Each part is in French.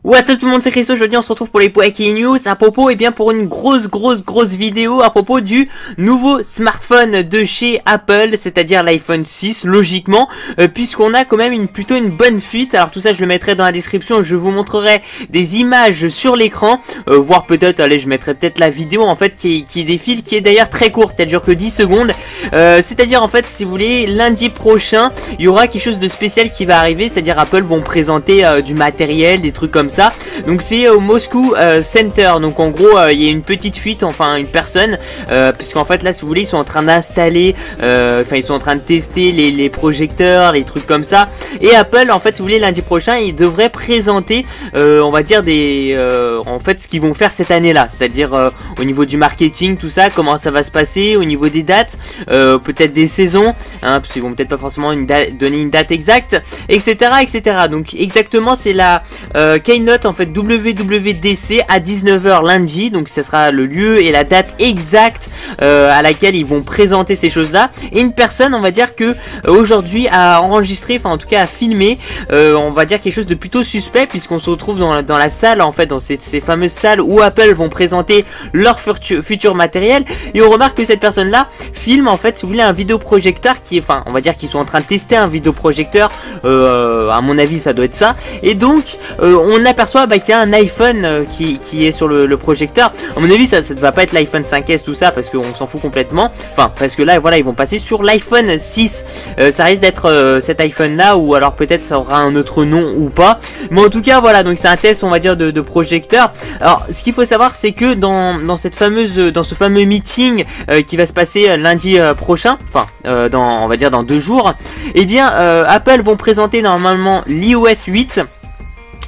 What's up tout le monde, c'est Christo. Aujourd'hui on se retrouve pour les Breaking News à propos, pour une grosse vidéo à propos du nouveau smartphone de chez Apple, c'est-à-dire l'iPhone 6 logiquement, puisqu'on a quand même plutôt une bonne fuite. Alors tout ça je le mettrai dans la description, je vous montrerai des images sur l'écran, voire peut-être, allez je mettrai peut-être la vidéo en fait qui défile, qui est d'ailleurs très courte, elle dure que 10 secondes, c'est-à-dire en fait si vous voulez lundi prochain il y aura quelque chose de spécial qui va arriver, c'est-à-dire Apple vont présenter du matériel, des trucs comme ça. Donc c'est au Moscou Center. Donc en gros il y a une petite fuite, enfin une personne, puisqu'en fait là si vous voulez ils sont en train d'installer, ils sont en train de tester les projecteurs, les trucs comme ça. Et Apple en fait si vous voulez lundi prochain ils devraient présenter on va dire en fait ce qu'ils vont faire cette année là, c'est-à-dire au niveau du marketing, tout ça, comment ça va se passer, au niveau des dates, peut-être des saisons, hein, parce qu'ils vont peut-être pas forcément donner une date exacte, etc. Donc exactement c'est la Keynote en fait WWDC à 19 h lundi, donc ça sera le lieu et la date exacte à laquelle ils vont présenter ces choses là. Et une personne on va dire que aujourd'hui a enregistré, enfin en tout cas a filmé on va dire quelque chose de plutôt suspect, puisqu'on se retrouve dans la salle en fait, dans ces fameuses salles où Apple vont présenter leur futur matériel. Et on remarque que cette personne là filme en fait si vous voulez un vidéoprojecteur qui est, enfin on va dire qu'ils sont en train de tester un vidéoprojecteur, à mon avis ça doit être ça. Et donc on aperçoit qu'il y a un iPhone qui est sur le projecteur. À mon avis ça ne va pas être l'iPhone 5S tout ça, parce qu'on s'en fout complètement, enfin parce que là voilà ils vont passer sur l'iPhone 6, ça risque d'être cet iPhone là, ou alors peut-être ça aura un autre nom ou pas, mais en tout cas voilà, donc c'est un test on va dire de projecteur. Alors ce qu'il faut savoir c'est que dans ce fameux meeting qui va se passer lundi prochain, enfin on va dire dans 2 jours, et bien Apple vont présenter normalement l'iOS 8.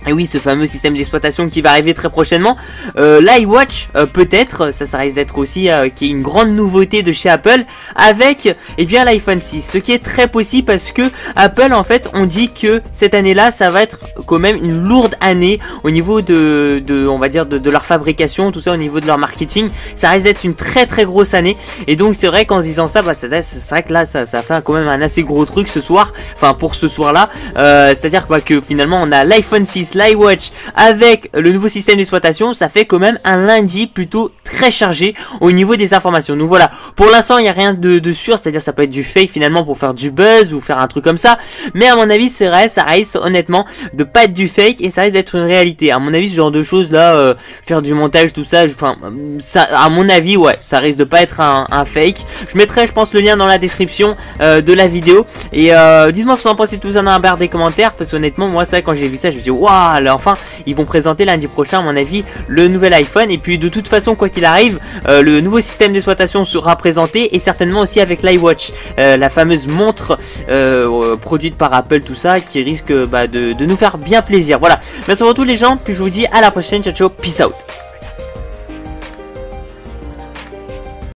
Et oui, ce fameux système d'exploitation qui va arriver très prochainement. L'iWatch, peut-être, ça risque d'être aussi qui est une grande nouveauté de chez Apple, avec l'iPhone 6. Ce qui est très possible parce que Apple, en fait, on dit que cette année-là, ça va être quand même une lourde année au niveau on va dire de leur fabrication, tout ça, au niveau de leur marketing. Ça risque d'être une très grosse année. Et donc c'est vrai qu'en se disant ça, c'est vrai que là, ça fait quand même un assez gros truc ce soir. Enfin pour ce soir-là, c'est-à-dire que finalement on a l'iPhone 6, l'iWatch avec le nouveau système d'exploitation. Ça fait quand même un lundi plutôt très chargé au niveau des informations. Donc voilà, pour l'instant il n'y a rien de sûr, c'est-à-dire ça peut être du fake finalement pour faire du buzz ou faire un truc comme ça, mais à mon avis c'est vrai, ça risque honnêtement de pas être du fake et ça risque d'être une réalité. À mon avis ce genre de choses là, faire du montage tout ça, enfin ça, à mon avis ouais, ça risque de pas être un fake. Je mettrai je pense le lien dans la description de la vidéo, et dites-moi ce que vous en pensez de tout ça dans la barre des commentaires, parce qu'honnêtement moi ça quand j'ai vu ça je me dis waouh, enfin ils vont présenter lundi prochain à mon avis le nouvel iPhone. Et puis de toute façon quoi qu'il arrive, le nouveau système d'exploitation sera présenté, et certainement aussi avec l'iWatch, la fameuse montre produite par Apple, tout ça qui risque de nous faire bien plaisir. Voilà, merci pour tout les gens, puis je vous dis à la prochaine, ciao ciao, peace out.